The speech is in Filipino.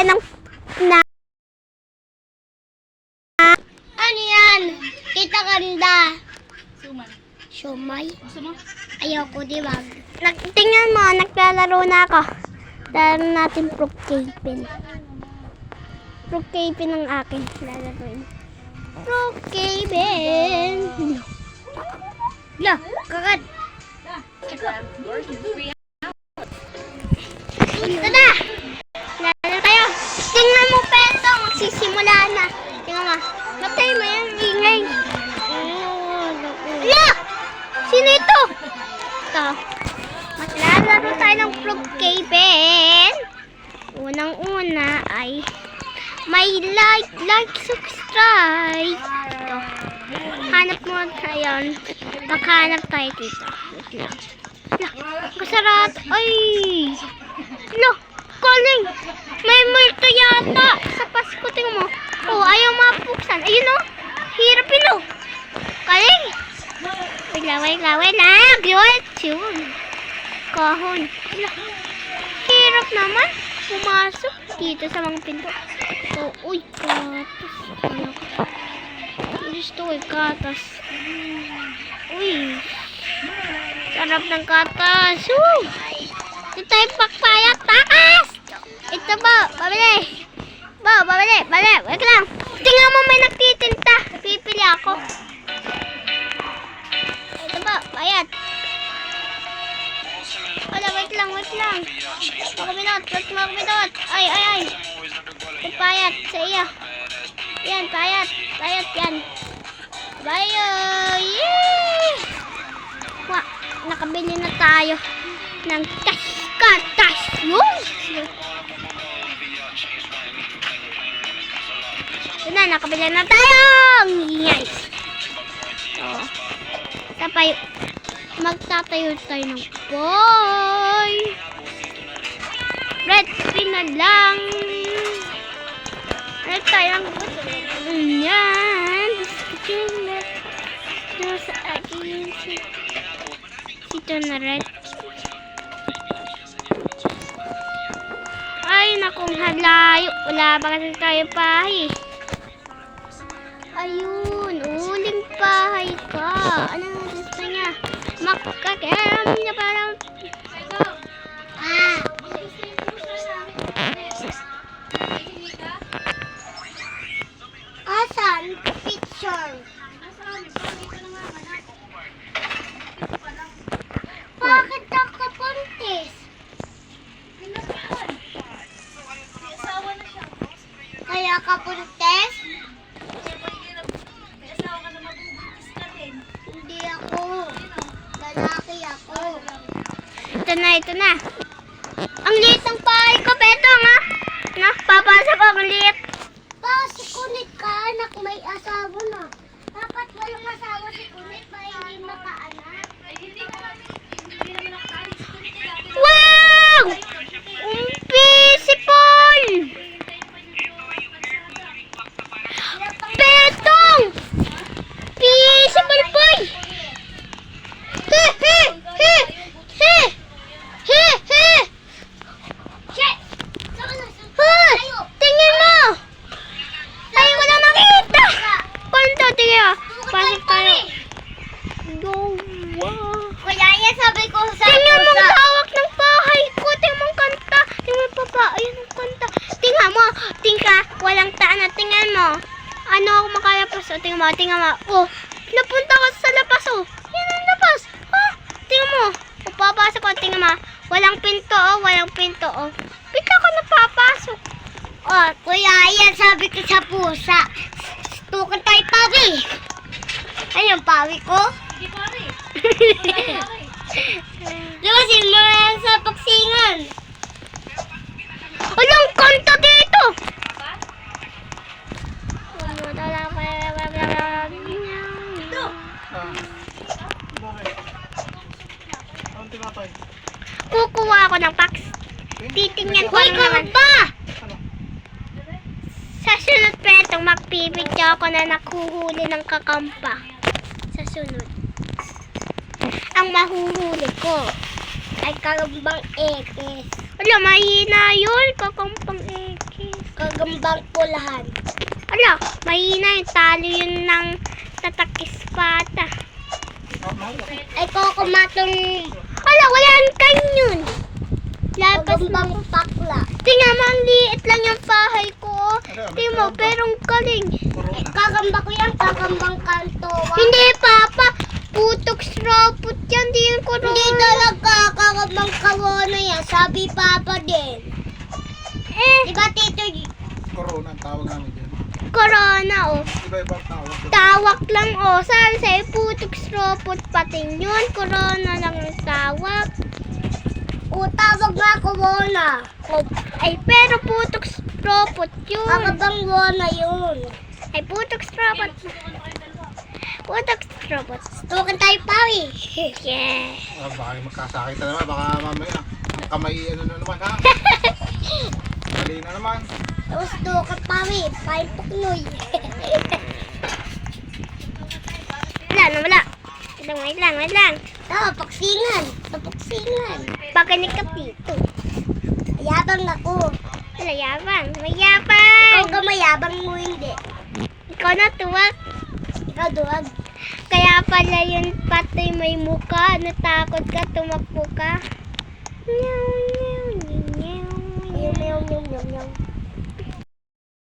ng na ano yan? Kita ganda. Shumay. Ayoko, di ba? Tingnan mo, naglalaro na ako. Laro natin Brookhaven. Brookhaven ang akin. Lalaroin. Brookhaven. La, kagat. Tada! Lalo tayo. Tingnan mo, Peto. Magsisimula na. Tingnan mo. Matay mo yung ingay. La! Sino ito? Ito. Maglalaro tayo ng Brookhaven. Unang-una ay may like, subscribe. Ito. Hanap mo tayo. Maghanap tayo dito. Wait lang. Kasarat. Ay! Lo! Calling! May multo yata sa Pasko. Tingnan mo. Oh, ayaw mapuksan. Ayun o. Hirap yun o. Calling! Wait lang. Yun. Kahon. Hirap naman. Pumasok dito sa mga pinto. Oh, uy, katas. Gusto ko katas. Uy. Sarap ng katas. Ito tayo pakpayat. Takas! Ito ba? Babili. Babili. Wait lang. Tingnan mo may nagtitinta. Pipili ako. Ito ba? Payat. Wala, wait lang. Makabinot. Ay. Payat sa iya. Yan, payat yan. Bayo. Yee! Wah, nakabili na tayo ng katas. Ito na, nakabili na tayo. Yes. Tapay, magtatayo tayo ng boy. Red screen na lang. Red tayo ng yan. Ito sa akin. Ito na red. Ay, nakong halayo. Wala ba kasi tayo pahay? Ayun, uling pahay ka. Anong gusto niya? Makakaram niya parang... Asan? Picture. Bakit nakapuntis? Kaya kapuntis? Hindi ako. Lalaki ako. Ito na. Ang liit ng pahay ko, Beto, nga. Papasok ako, ang liit. Si Kunit ka, anak, may asawa na. Dapat walang asawa si Kunit ba hindi makaanak? Wow! Peaceful! Betong! Peaceful boy! He! Tingin mo! Ay, wala nakita! Punto, tingin. Pasok tayo. Kuya, yan sabi ko sa tingnan mo ang hawak ng bahay ko. Tingnan mo ang kanta. Tingnan mo papa. Ayun ang kanta. Tingnan mo. Walang taan. Tingnan mo. Ano ako makalapas? Tingnan mo. Oh, napunta ka sa lapas. Oh. Yan ang lapas. Tingnan mo. Papasok ko. Tingnan mo. Walang pinto. Oh. Bigla ko napapasok. Oh, kuya, yan sabi ko sa pusa. Tukan tayo pawi. Ayun, pawi ko. Hindi pare. Lumasin mo yan sa paksingan. Walang kanta dito. Ito. Kukuha ako ng box. Titingnan ko naman. Sa sunod Petong, magpipidyo ako na nakuhuli ng kakampa. Sa sunod. Ang mahuhuli ko ay kagambang ekis. Wala, mahina yun. Kakampang ekis. Kagambang pulahan. Ala, mahina yung talo yun ng tatakis pata. Ay, kukumatong... Ala, wala ang kanyun. Lapas bang pakla. Tingnan mo, ang liit lang yung bahay ko. Tingnan mo, pero ang galing. Kakamba ko yan, kakambang kanto. Hindi, Papa. Putok stropot yan, di yung corona. Hindi talaga, kakambang corona yan. Sabi Papa din. Diba, Tito? Corona ang tawag namin dyan. Corona, oh. Iba-ibang tawag. Tawak lang, oh. Sabi sa'yo, putok stropot pati yun. Corona lang ang tawag. O, tawag nga corona. Oh, ay, pero putok stropot yun. Kakabang corona yun. Ay, putok stropot. Putok stropot. Tukan tayo, Pawi. Yeah. Baka magkasakit na naman. Baka mamaya. Ang kamay ano na naman ha. Mali na naman. Tapos tukan, Pawi. Pain puknoy. Wala. Wait lang. Paksingan. Paganik ka dito. Mayabang ako. Wala yabang. Mayabang. Ikaw ka mayabang mo hindi. Ikaw na tuwag. Ikaw duwag. Kaya pala yun pati may muka. Natakot ka, tumakbo ka. Meow.